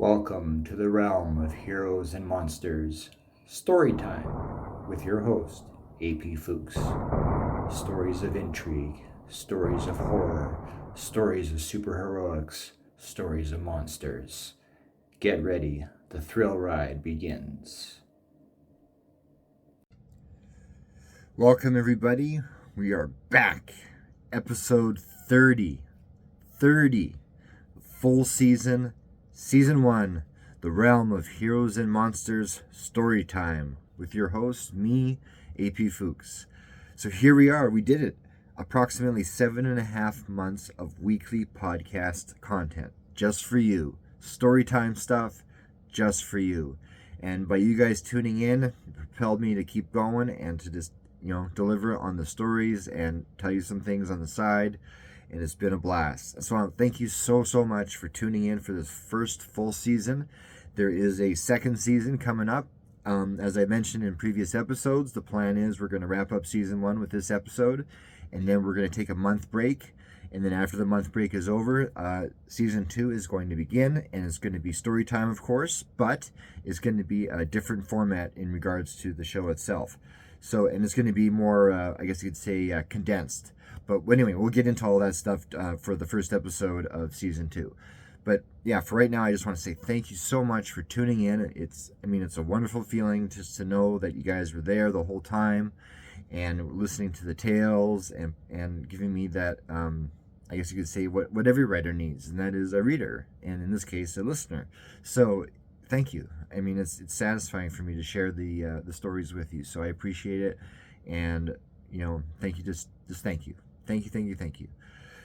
Welcome to the realm of heroes and monsters. Story time with your host, AP Fuchs. Stories of intrigue, stories of horror, stories of superheroics, stories of monsters. Get ready, the thrill ride begins. Welcome, everybody. We are back. Episode 30. 30. Full season. Season 1, The Realm of Heroes and Monsters Story Time, with your host, me, AP Fuchs. So here we are, we did it. Approximately 7.5 months of weekly podcast content, just for you. Story time stuff, just for you. And by you guys tuning in, it propelled me to keep going and to just, deliver on the stories and tell you some things on the side. And it's been a blast. So thank you so much for tuning in for this first full season. There is a second season coming up. As I mentioned in previous episodes, the plan is we're going to wrap up season 1 with this episode, and then we're going to take a month break. And then after the month break is over, season 2 is going to begin, and it's going to be story time, of course, but it's going to be a different format in regards to the show itself. So, and it's going to be more, I guess you could say, condensed. But anyway, we'll get into all that stuff for the first episode of season 2. But yeah, for right now, I just want to say thank you so much for tuning in. It's a wonderful feeling just to know that you guys were there the whole time and listening to the tales and giving me that, I guess you could say, what every writer needs, and that is a reader, and in this case, a listener. So thank you. It's satisfying for me to share the stories with you, so I appreciate it. And thank you. Just thank you. Thank you.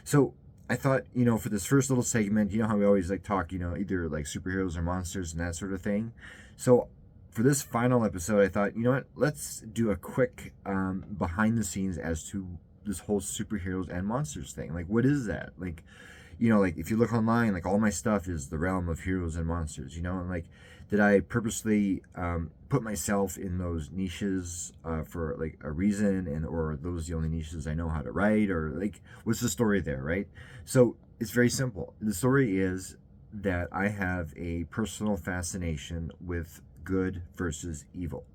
So I thought, for this first little segment, how we always talk, either like superheroes or monsters and that sort of thing. So for this final episode, I thought, let's do a quick behind the scenes as to this whole superheroes and monsters thing. Like, what is that? Like, if you look online, all my stuff is the realm of heroes and monsters, and did I purposely put myself in those niches for a reason, or those the only niches I know how to write, or what's the story there, right? So it's very simple. The story is that I have a personal fascination with good versus evil.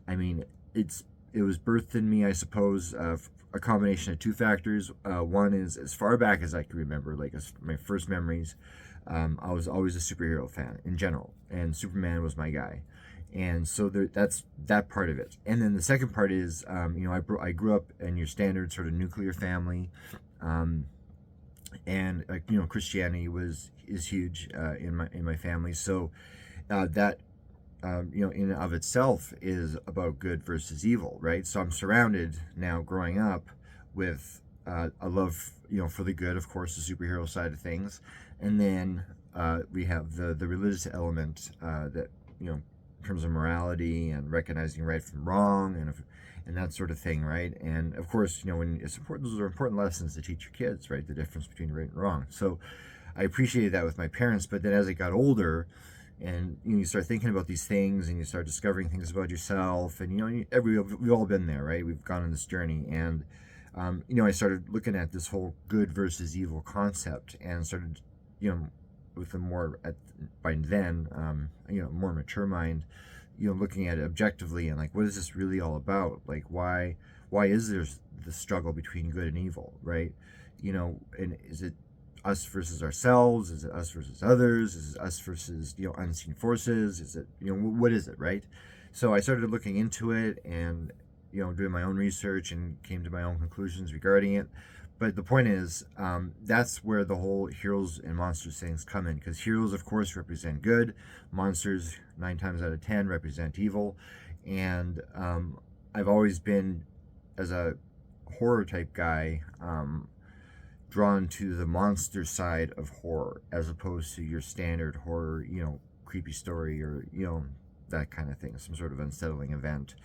It was birthed in me, I suppose, a combination of two factors. One is, as far back as I can remember, my first memories, I was always a superhero fan in general, and Superman was my guy. And so that's that part of it. And then the second part is, I grew up in your standard sort of nuclear family, and Christianity is huge in my family. So that in and of itself is about good versus evil, right? So I'm surrounded now, growing up, with a love, for the good, of course, the superhero side of things, and then we have the religious element that in terms of morality and recognizing right from wrong and that sort of thing, right? And of course, when it's important, those are important lessons to teach your kids, right? The difference between right and wrong. So I appreciated that with my parents, but then as I got older, and you start thinking about these things, and you start discovering things about yourself, and we've all been there, right? We've gone on this journey, and I started looking at this whole good versus evil concept, and started, with a more by then, more mature mind, looking at it objectively, and what is this really all about? Why is there the struggle between good and evil, right? And is it us versus ourselves? Is it us versus others? Is it us versus unseen forces? Is it what is it, right? So I started looking into it and doing my own research, and came to my own conclusions regarding it. But the point is, that's where the whole heroes and monsters things come in, because heroes, of course, represent good. Monsters, 9 times out of 10, represent evil. And I've always been, as a horror type guy, drawn to the monster side of horror, as opposed to your standard horror, creepy story, or that kind of thing, some sort of unsettling event,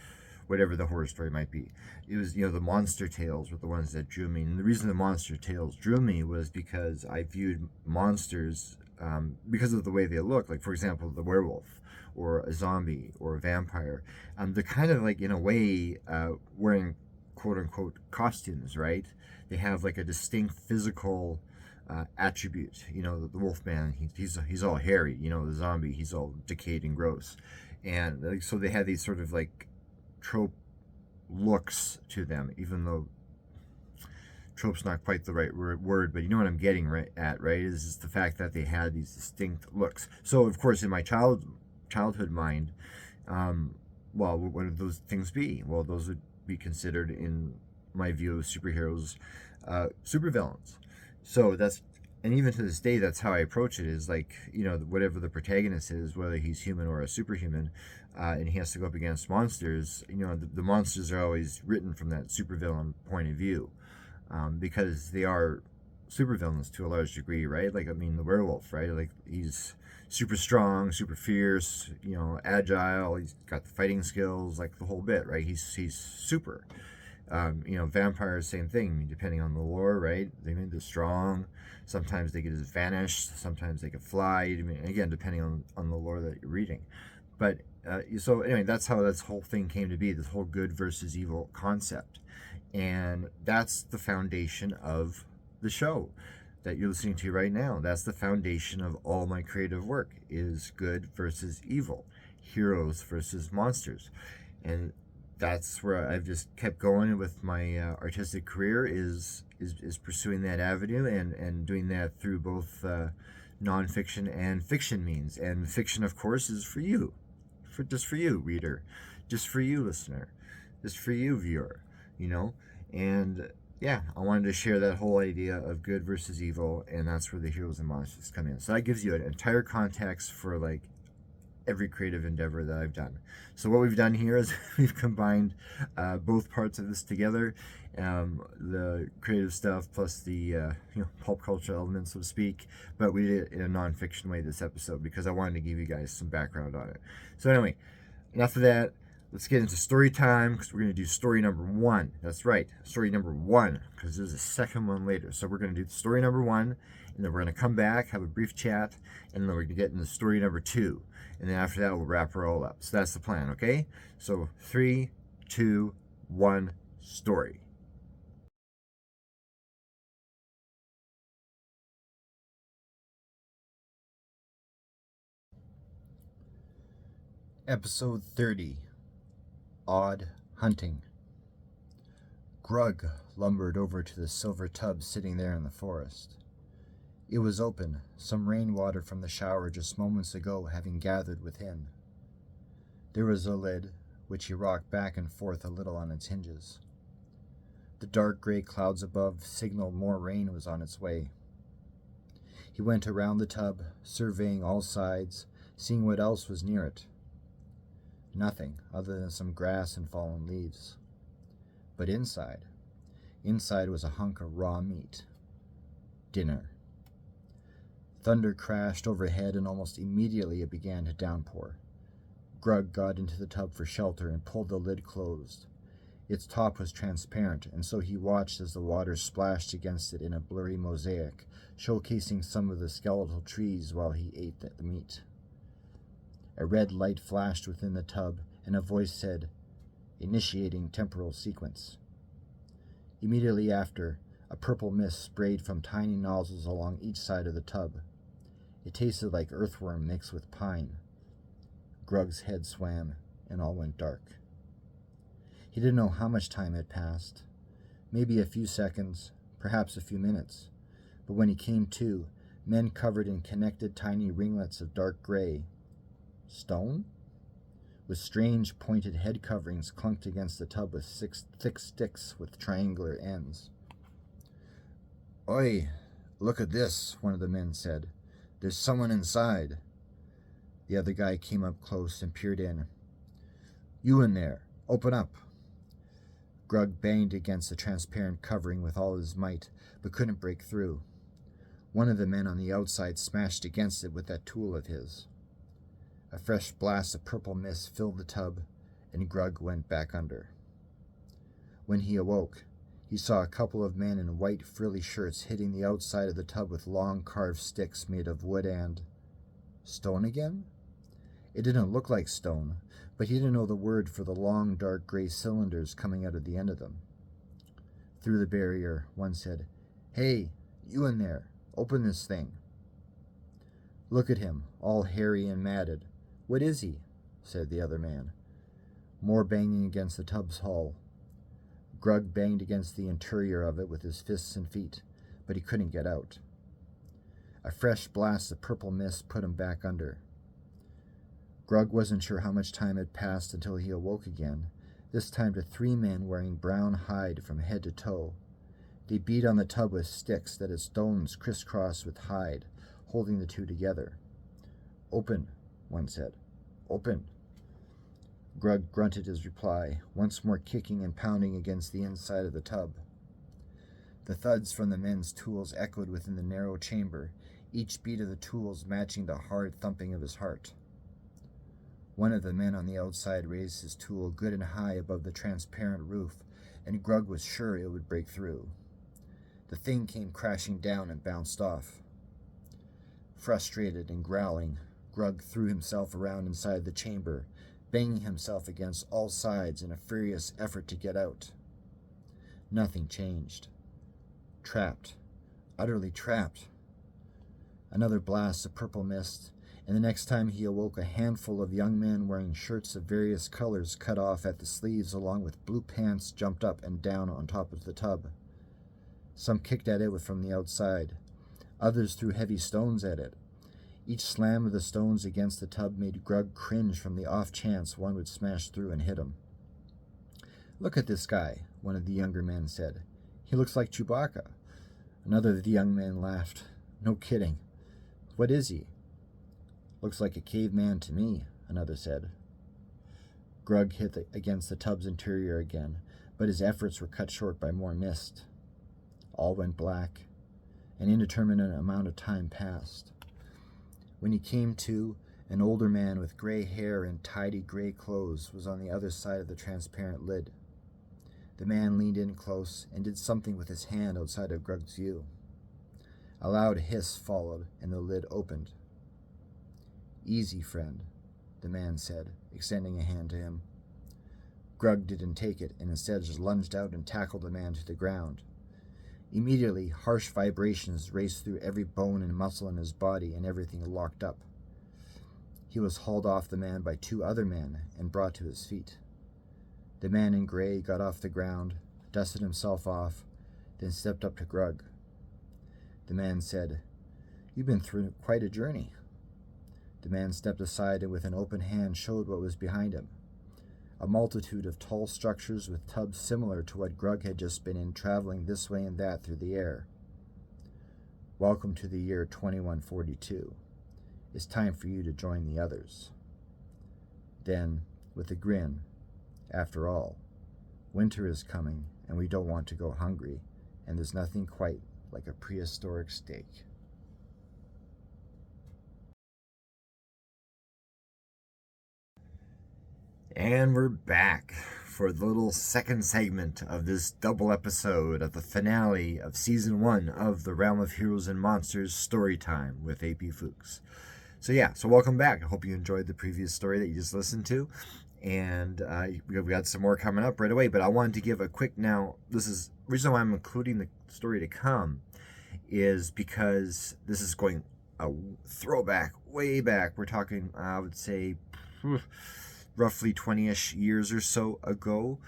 whatever the horror story might be. It was, the monster tales were the ones that drew me. And the reason the monster tales drew me was because I viewed monsters because of the way they look. Like, for example, the werewolf, or a zombie, or a vampire. They're kind of in a way, wearing quote unquote costumes, right? They have a distinct physical attribute. The Wolfman, he's all hairy. The zombie, he's all decayed and gross. And so they had these sort of like trope looks to them, even though trope's not quite the right word, but you know what I'm getting at, right? Is the fact that they had these distinct looks. So of course, in my childhood mind, well, what would those things be? Well, those would be considered, in my view of superheroes, supervillains. So and even to this day, that's how I approach it. Is like, whatever the protagonist is, whether he's human or a superhuman, and he has to go up against monsters. The monsters are always written from that supervillain point of view, because they are supervillains to a large degree, right? Like, the werewolf, right? Like, he's super strong, super fierce, agile. He's got the fighting skills, like the whole bit, right? He's super. Vampires, same thing. Depending on the lore, right? They're strong. Sometimes they get vanished. Sometimes they can fly. Again, depending on the lore that you're reading. But so anyway, that's how this whole thing came to be. This whole good versus evil concept, and that's the foundation of the show that you're listening to right now. That's the foundation of all my creative work: is good versus evil, heroes versus monsters, and that's where I've just kept going with my artistic career, is pursuing that avenue, and doing that through both nonfiction and fiction means. And fiction, of course, is for you, just for you, reader, just for you, listener, just for you, viewer. And yeah, I wanted to share that whole idea of good versus evil, and that's where the heroes and monsters come in. So that gives you an entire context for like every creative endeavor that I've done. So what we've done here is we've combined both parts of this together, the creative stuff plus the pulp culture element, so to speak, but we did it in a nonfiction way this episode because I wanted to give you guys some background on it. So anyway, enough of that. Let's get into story time, because we're going to do story number 1. That's right, story number 1, because there's a second one later. So we're going to do story number 1, and then we're going to come back, have a brief chat, and then we're going to get into story number 2. And then after that, we'll wrap her all up. So that's the plan, okay? So 3, 2, 1, story. Episode 30. Odd Hunting. Grug lumbered over to the silver tub sitting there in the forest. It was open, some rainwater from the shower just moments ago having gathered within. There was a lid, which he rocked back and forth a little on its hinges. The dark gray clouds above signaled more rain was on its way. He went around the tub, surveying all sides, seeing what else was near it. Nothing other than some grass and fallen leaves. But inside was a hunk of raw meat. Dinner. Thunder crashed overhead, and almost immediately it began to downpour. Grug got into the tub for shelter and pulled the lid closed. Its top was transparent, and so he watched as the water splashed against it in a blurry mosaic, showcasing some of the skeletal trees while he ate the meat. A red light flashed within the tub, and a voice said, "Initiating temporal sequence." Immediately after, a purple mist sprayed from tiny nozzles along each side of the tub. It tasted like earthworm mixed with pine. Grug's head swam, and all went dark. He didn't know how much time had passed. Maybe a few seconds, perhaps a few minutes. But when he came to, men covered in connected tiny ringlets of dark gray, stone, with strange pointed head coverings clunked against the tub with 6 thick sticks with triangular ends. "Oi, look at this," one of the men said. "There's someone inside." The other guy came up close and peered in. "You in there, open up." Grug banged against the transparent covering with all his might, but couldn't break through. One of the men on the outside smashed against it with that tool of his. A fresh blast of purple mist filled the tub, and Grug went back under. When he awoke, he saw a couple of men in white frilly shirts hitting the outside of the tub with long carved sticks made of wood and... stone again? It didn't look like stone, but he didn't know the word for the long dark gray cylinders coming out of the end of them. Through the barrier, one said, "Hey, you in there, Open this thing." "Look at him, all hairy and matted. What is he?" said the other man. More banging against the tub's hull. Grug banged against the interior of it with his fists and feet, but he couldn't get out. A fresh blast of purple mist put him back under. Grug wasn't sure how much time had passed until he awoke again, this time to 3 men wearing brown hide from head to toe. They beat on the tub with sticks that had stones crisscrossed with hide, holding the two together. "Open," one said. "Open." Grug grunted his reply, once more kicking and pounding against the inside of the tub. The thuds from the men's tools echoed within the narrow chamber, each beat of the tools matching the hard thumping of his heart. One of the men on the outside raised his tool good and high above the transparent roof, and Grug was sure it would break through. The thing came crashing down and bounced off. Frustrated and growling, Grug threw himself around inside the chamber, banging himself against all sides in a furious effort to get out. Nothing changed. Trapped. Utterly trapped. Another blast of purple mist, and the next time he awoke, a handful of young men wearing shirts of various colors cut off at the sleeves along with blue pants jumped up and down on top of the tub. Some kicked at it from the outside. Others threw heavy stones at it. Each slam of the stones against the tub made Grug cringe from the off chance one would smash through and hit him. "Look at this guy," one of the younger men said. "He looks like Chewbacca." Another of the young men laughed. "No kidding. What is he?" "Looks like a caveman to me," another said. Grug hit against the tub's interior again, but his efforts were cut short by more mist. All went black. An indeterminate amount of time passed. When he came to, an older man with gray hair and tidy gray clothes was on the other side of the transparent lid. The man leaned in close and did something with his hand outside of Grug's view. A loud hiss followed, and the lid opened. "Easy, friend," the man said, extending a hand to him. Grug didn't take it, and instead just lunged out and tackled the man to the ground. Immediately, harsh vibrations raced through every bone and muscle in his body, and everything locked up. He was hauled off the man by 2 other men and brought to his feet. The man in gray got off the ground, dusted himself off, then stepped up to Grug. The man said, "You've been through quite a journey." The man stepped aside and with an open hand showed what was behind him. A multitude of tall structures with tubs similar to what Grug had just been in, traveling this way and that through the air. "Welcome to the year 2142. It's time for you to join the others." Then, with a grin, "After all, winter is coming and we don't want to go hungry, and there's nothing quite like a prehistoric steak." And we're back for the little second segment of this double episode of the finale of Season 1 of the Realm of Heroes and Monsters story time with AP Fuchs. So welcome back. I hope you enjoyed the previous story that you just listened to. And we got some more coming up right away. But I wanted to give a quick this is the reason why I'm including the story to come is because this is going a throwback, way back. We're talking, I would say, roughly 20-ish years or so ago.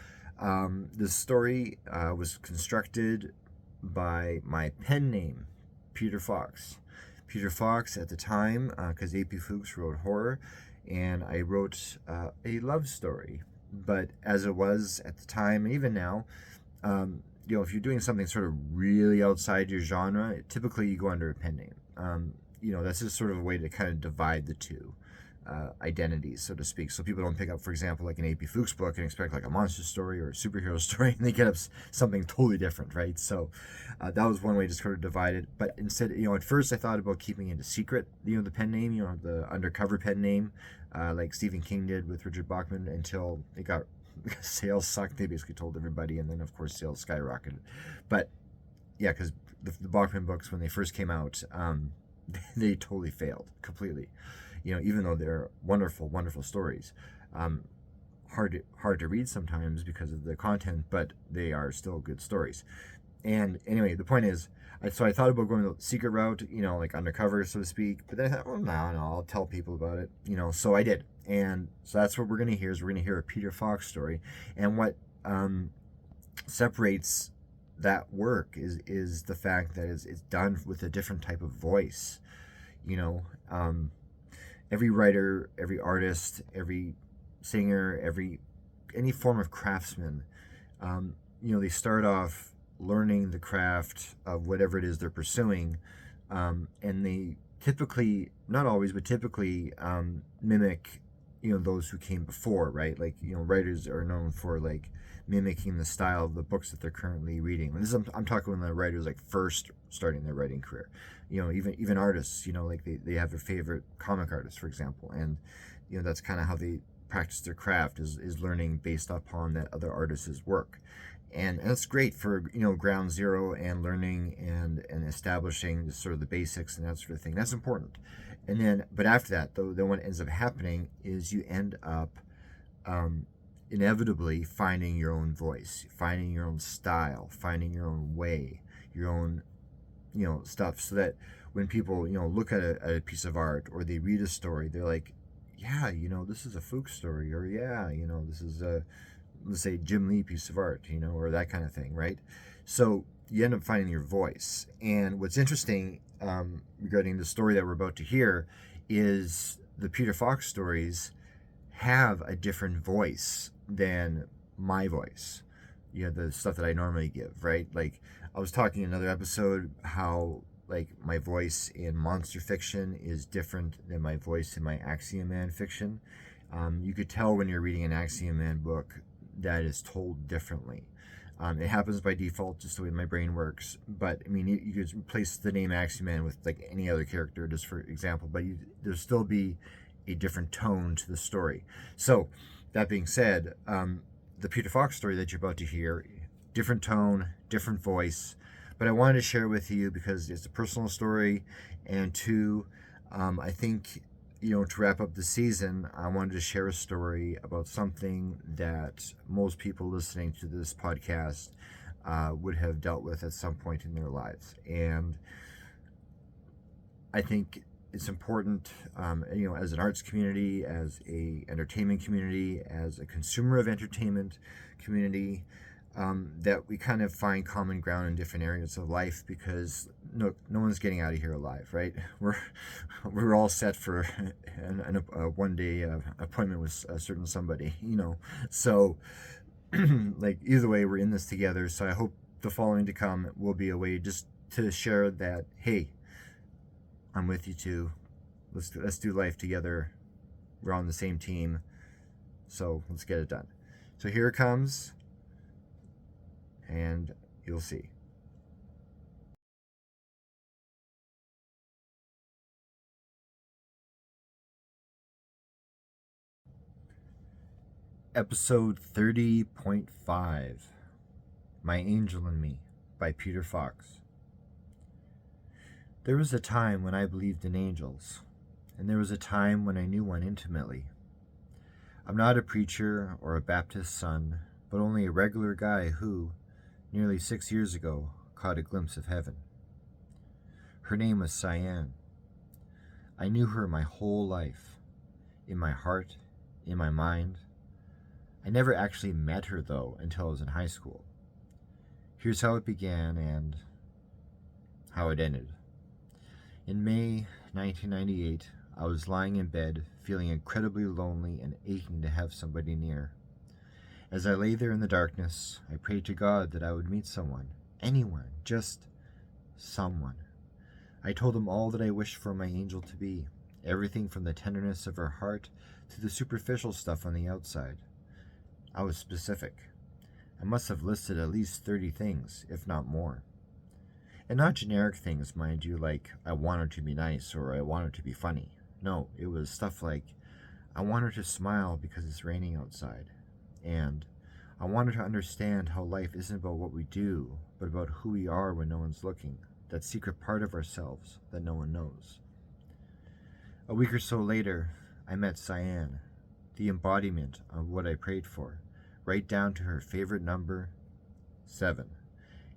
This story was constructed by my pen name, Peter Fuchs. Peter Fuchs at the time, because AP Fuchs wrote horror, and I wrote a love story. But as it was at the time, and even now, if you're doing something sort of really outside your genre, typically you go under a pen name. That's just sort of a way to kind of divide the two identities, so to speak, so people don't pick up, for example, like an AP Fuchs book and expect like a monster story or a superhero story, and they get up something totally different, right? So that was one way to sort of divide it. But instead, at first I thought about keeping it a secret, the pen name, the undercover pen name, like Stephen King did with Richard Bachman, until it got sales sucked. They basically told everybody, and then of course sales skyrocketed. But yeah, because the Bachman books, when they first came out, they totally failed completely. Even though they're wonderful, wonderful stories, hard to read sometimes because of the content, but they are still good stories. And anyway, the point is, so I thought about going the secret route, like undercover, so to speak. But then I thought, well, no, I'll tell people about it, So I did, and so that's what we're gonna hear. Is we're gonna hear a Peter Fox story, and what separates that work is the fact that it's done with a different type of voice. You know, every writer, every artist, every singer, any form of craftsman, they start off learning the craft of whatever it is they're pursuing, and they typically, not always, but typically mimic, those who came before, right? Like, writers are known for like mimicking the style of the books that they're currently reading. And this is, I'm talking when the writers like first starting their writing career. Even artists, like they have their favorite comic artist, for example, and that's kind of how they practice their craft is learning based upon that other artist's work. And that's great for ground zero and learning and establishing sort of the basics and that sort of thing. That's important. And then, but after that, though, then what ends up happening is you end up inevitably finding your own voice, finding your own style, finding your own way, your own stuff, so that when people look at a piece of art or they read a story, they're like, yeah, this is a Fuchs story, or yeah, this is a, let's say, Jim Lee piece of art, or that kind of thing, right? So you end up finding your voice. And what's interesting regarding the story that we're about to hear is the Peter Fox stories have a different voice than my voice. The stuff that I normally give, right? Like I was talking in another episode how like my voice in monster fiction is different than my voice in my Axiom Man fiction. You could tell when you're reading an Axiom Man book that is told differently. It happens by default, just the way my brain works. But I mean, you could replace the name Axiom Man with like any other character, just for example. But there'll still be a different tone to the story. So that being said, the Peter Fox story that you're about to hear, different tone, different voice. But I wanted to share with you because it's a personal story, and two, I think, to wrap up the season, I wanted to share a story about something that most people listening to this podcast would have dealt with at some point in their lives. And I think it's important, as an arts community, as a entertainment community, as a consumer of entertainment community, that we kind of find common ground in different areas of life, because no one's getting out of here alive, right? We're all set for a one-day appointment with a certain somebody, So, like, either way, we're in this together. So I hope the following to come will be a way just to share that, hey, I'm with you too. Let's do life together. We're on the same team. So let's get it done. So here it comes, and you'll see. Episode 30.5, My Angel and Me, by Peter Fox. There was a time when I believed in angels, and there was a time when I knew one intimately. I'm not a preacher or a Baptist son, but only a regular guy who, nearly 6 years ago, caught a glimpse of heaven. Her name was Cyan. I knew her my whole life, in my heart, in my mind. I never actually met her, though, until I was in high school. Here's how it began and how it ended. In May 1998, I was lying in bed, feeling incredibly lonely and aching to have somebody near. As I lay there in the darkness, I prayed to God that I would meet someone, anyone, just someone. I told him all that I wished for my angel to be, everything from the tenderness of her heart to the superficial stuff on the outside. I was specific. I must have listed at least 30 things, if not more. And not generic things, mind you, like I want her to be nice or I want her to be funny. No, it was stuff like I want her to smile because it's raining outside, and I want her to understand how life isn't about what we do, but about who we are when no one's looking, that secret part of ourselves that no one knows. A week or so later, I met Cyan, the embodiment of what I prayed for, right down to her favorite number, 7.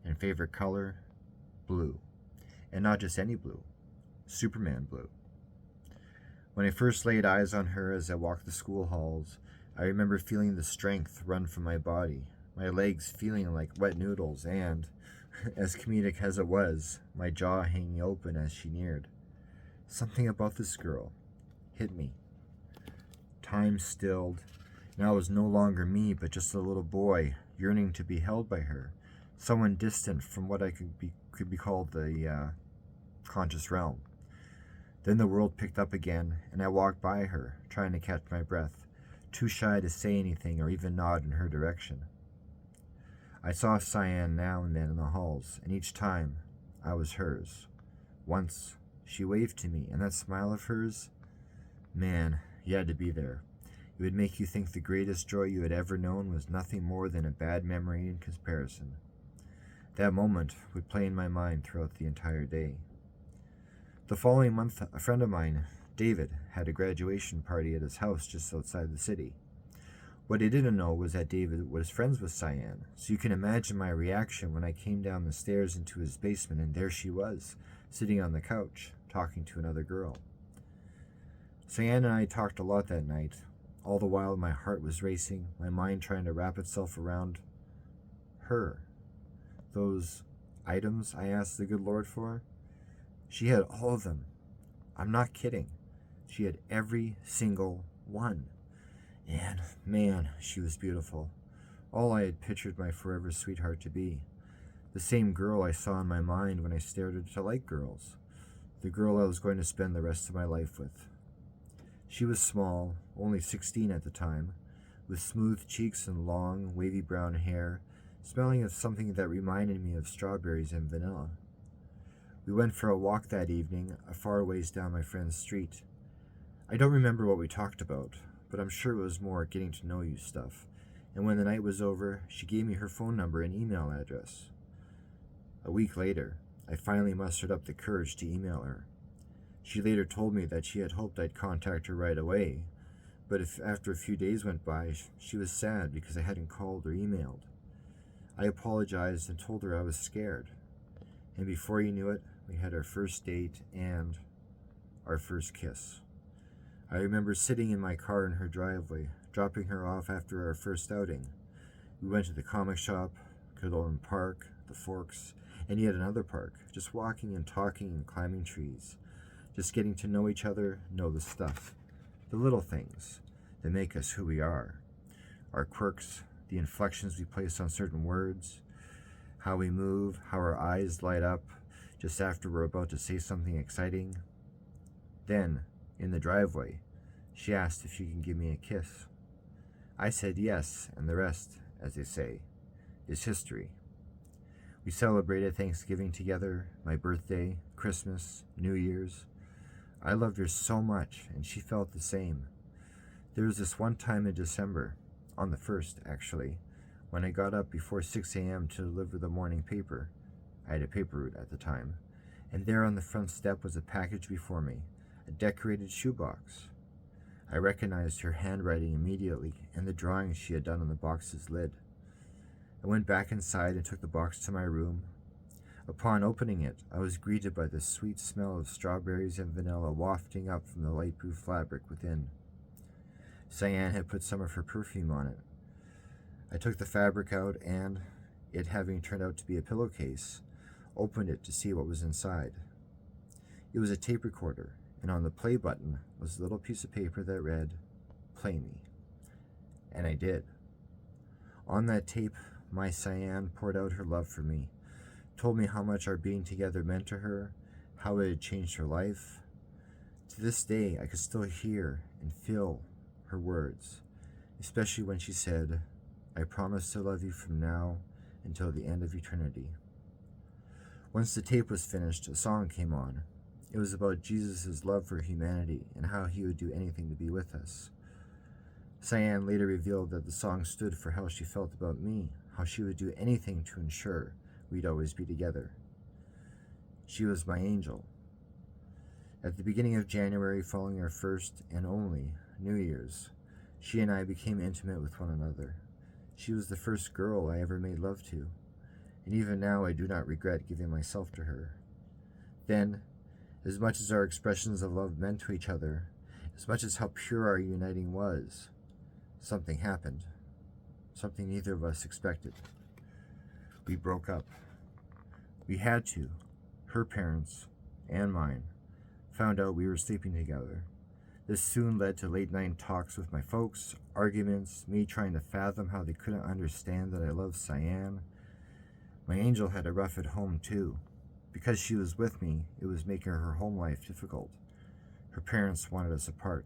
And favorite color? Blue. And not just any blue. Superman blue. When I first laid eyes on her as I walked the school halls, I remember feeling the strength run from my body, my legs feeling like wet noodles, and, as comedic as it was, my jaw hanging open as she neared. Something about this girl hit me. Time stilled. Now it was no longer me, but just a little boy yearning to be held by her, someone distant from what I could be called the conscious realm. Then the world picked up again, and I walked by her, trying to catch my breath, too shy to say anything or even nod in her direction. I saw Cyan now and then in the halls, and each time I was hers. Once she waved to me, and that smile of hers, man, you had to be there. It would make you think the greatest joy you had ever known was nothing more than a bad memory in comparison. That moment would play in my mind throughout the entire day. The following month, a friend of mine, David, had a graduation party at his house just outside the city. What I didn't know was that David was friends with Cyan, so you can imagine my reaction when I came down the stairs into his basement and there she was, sitting on the couch, talking to another girl. Cyan and I talked a lot that night. All the while my heart was racing, my mind trying to wrap itself around her. Those items I asked the good Lord for, she had all of them. I'm not kidding. She had every single one. And man, she was beautiful. All I had pictured my forever sweetheart to be. The same girl I saw in my mind when I started to like girls. The girl I was going to spend the rest of my life with. She was small, only 16 at the time, with smooth cheeks and long, wavy brown hair, smelling of something that reminded me of strawberries and vanilla. We went for a walk that evening, a far ways down my friend's street. I don't remember what we talked about, but I'm sure it was more getting to know you stuff, and when the night was over, she gave me her phone number and email address. A week later, I finally mustered up the courage to email her. She later told me that she had hoped I'd contact her right away, but after a few days went by, she was sad because I hadn't called or emailed. I apologized and told her I was scared, and before you knew it, we had our first date and our first kiss. I remember sitting in my car in her driveway, dropping her off after our first outing. We went to the comic shop, Cadolin Park, the Fuchs, and yet another park, just walking and talking and climbing trees. Just getting to know each other, know the stuff. The little things that make us who we are. Our quirks, the inflections we place on certain words, how we move, how our eyes light up just after we're about to say something exciting. Then, in the driveway, she asked if she can give me a kiss. I said yes, and the rest, as they say, is history. We celebrated Thanksgiving together, my birthday, Christmas, New Year's. I loved her so much, and she felt the same. There was this one time in December, on the 1st actually, when I got up before 6 a.m. to deliver the morning paper. I had a paper route at the time, and there on the front step was a package before me, a decorated shoebox. I recognized her handwriting immediately and the drawings she had done on the box's lid. I went back inside and took the box to my room. Upon opening it, I was greeted by the sweet smell of strawberries and vanilla wafting up from the light blue fabric within. Cyan had put some of her perfume on it. I took the fabric out and, it having turned out to be a pillowcase, opened it to see what was inside. It was a tape recorder, and on the play button was a little piece of paper that read, "Play me." And I did. On that tape, my Cyan poured out her love for me, told me how much our being together meant to her, how it had changed her life. To this day, I could still hear and feel her words, especially when she said, "I promise to love you from now until the end of eternity." Once the tape was finished, a song came on. It was about Jesus' love for humanity and how he would do anything to be with us. Cyan later revealed that the song stood for how she felt about me, how she would do anything to ensure we'd always be together. She was my angel. At the beginning of January following our first and only New Year's, she and I became intimate with one another. She was the first girl I ever made love to, and even now I do not regret giving myself to her. Then, as much as our expressions of love meant to each other, as much as how pure our uniting was, something happened. Something neither of us expected. We broke up. We had to. Her parents, and mine, found out we were sleeping together. This soon led to late-night talks with my folks, arguments, me trying to fathom how they couldn't understand that I loved Cyan. My angel had it rough at home, too. Because she was with me, it was making her home life difficult. Her parents wanted us apart.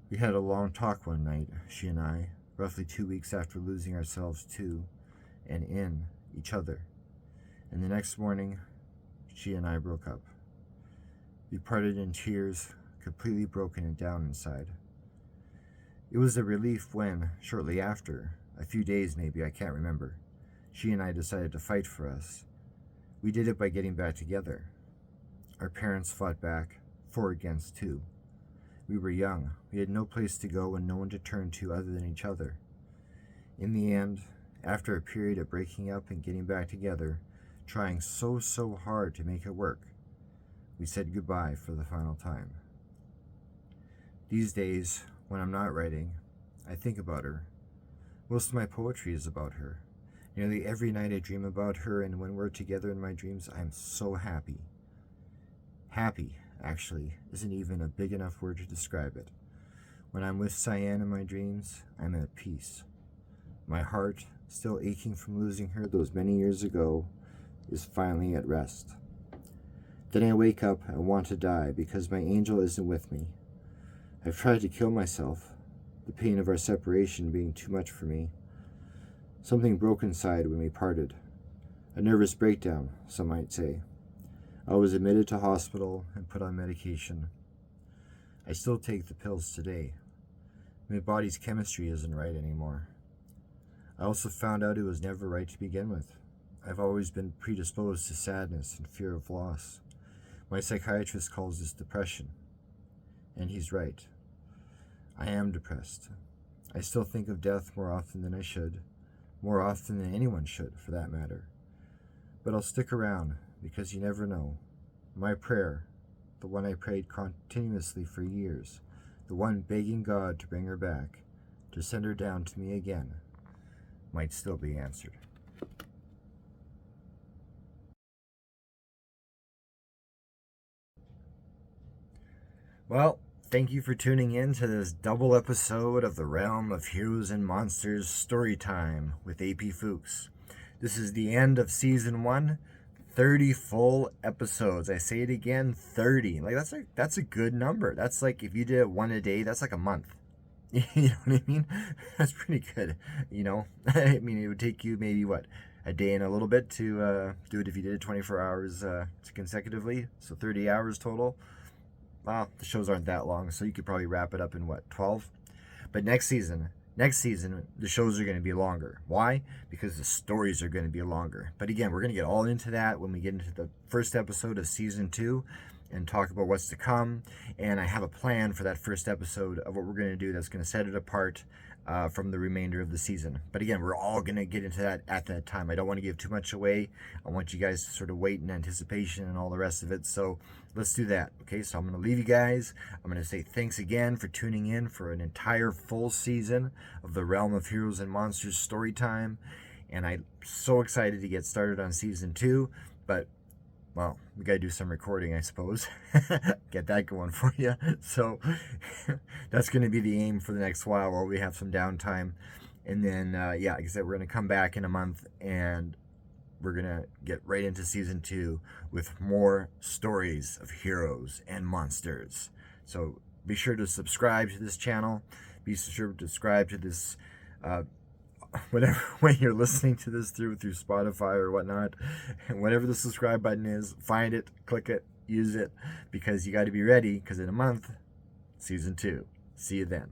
We had a long talk one night, she and I, roughly 2 weeks after losing ourselves to and in each other. And the next morning, she and I broke up. We parted in tears, completely broken and down inside. It was a relief when, shortly after, a few days maybe, I can't remember, she and I decided to fight for us. We did it by getting back together. Our parents fought back, 4 against 2. We were young. We had no place to go and no one to turn to other than each other. In the end, after a period of breaking up and getting back together, trying so hard to make it work, we said goodbye for the final time. These days, when I'm not writing, I think about her. Most of my poetry is about her. Nearly every night I dream about her, and when we're together in my dreams, I'm so happy. Happy, actually, isn't even a big enough word to describe it. When I'm with Cyan in my dreams, I'm at peace. My heart, still aching from losing her those many years ago, is finally at rest. Then I wake up and want to die because my angel isn't with me. I've tried to kill myself, the pain of our separation being too much for me. Something broke inside when we parted. A nervous breakdown, some might say. I was admitted to hospital and put on medication. I still take the pills today. My body's chemistry isn't right anymore. I also found out it was never right to begin with. I've always been predisposed to sadness and fear of loss. My psychiatrist calls this depression. And he's right. I am depressed. I still think of death more often than I should. More often than anyone should, for that matter. But I'll stick around, because you never know. My prayer, the one I prayed continuously for years, the one begging God to bring her back, to send her down to me again, might still be answered. Well, thank you for tuning in to this double episode of the Realm of Heroes and Monsters Storytime with AP Fuchs. This is the end of Season 1, 30 full episodes. I say it again, 30. Like, that's a good number. That's like, if you did one a day, that's like a month. You know what I mean? That's pretty good, you know? I mean, it would take you maybe, a day and a little bit to do it if you did it 24 hours consecutively, so 30 hours total. Wow, the shows aren't that long, so you could probably wrap it up in 12? But next season, the shows are going to be longer. Why? Because the stories are going to be longer. But again, we're going to get all into that when we get into the first episode of Season 2 and talk about what's to come. And I have a plan for that first episode of what we're going to do that's going to set it apart from the remainder of the season. But again, we're all going to get into that at that time. I don't want to give too much away. I want you guys to sort of wait in anticipation and all the rest of it. So let's do that. Okay, so I'm going to leave you guys. I'm going to say thanks again for tuning in for an entire full season of the Realm of Heroes and Monsters Storytime. And I'm so excited to get started on Season 2. But well, we got to do some recording, I suppose. Get that going for you. So that's going to be the aim for the next while we have some downtime. And then, like I said, we're going to come back in a month and we're going to get right into Season 2 with more stories of heroes and monsters. So be sure to subscribe to this channel. Be sure to subscribe to this whatever way you're listening to this through Spotify or whatnot, and whatever the subscribe button is, find it, click it, use it, because you got to be ready, because in a month, Season 2. See you then.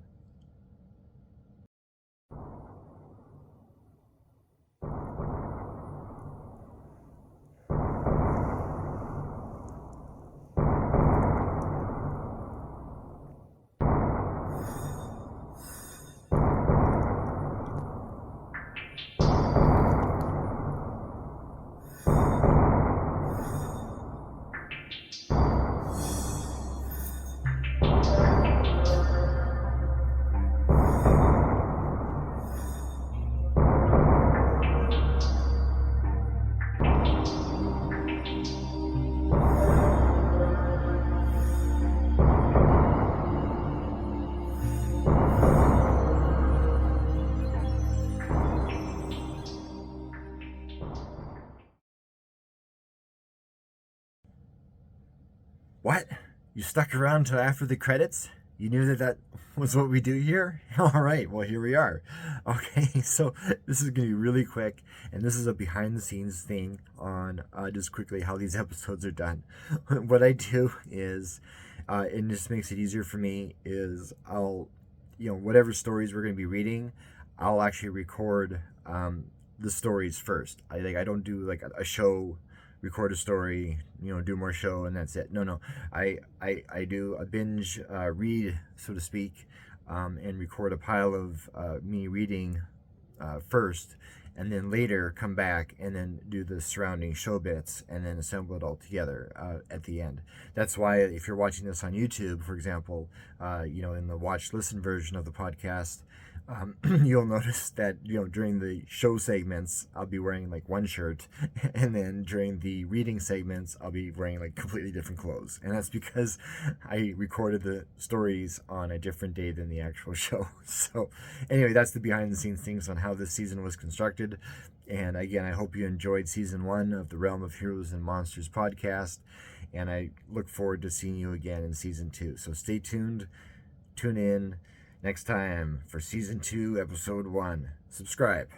What? You stuck around till after the credits? You knew that was what we do here? All right, well, here we are. Okay, so this is going to be really quick, and this is a behind-the-scenes thing on just quickly how these episodes are done. What I do is, and this makes it easier for me, is I'll, whatever stories we're going to be reading, I'll actually record the stories first. I don't do like a show, record a story, do more show, and that's it. No. I do a binge read, so to speak, and record a pile of me reading first, and then later come back and then do the surrounding show bits and then assemble it all together at the end. That's why if you're watching this on YouTube, for example, in the watch listen version of the podcast, you'll notice that during the show segments I'll be wearing like one shirt, and then during the reading segments I'll be wearing like completely different clothes, and that's because I recorded the stories on a different day than the actual show. So anyway, that's the behind the scenes things on how this season was constructed. And again, I hope you enjoyed season 1 of the Realm of Heroes and Monsters podcast, and I look forward to seeing you again in season 2. So stay tuned, tune in next time for season 2, episode 1. Subscribe.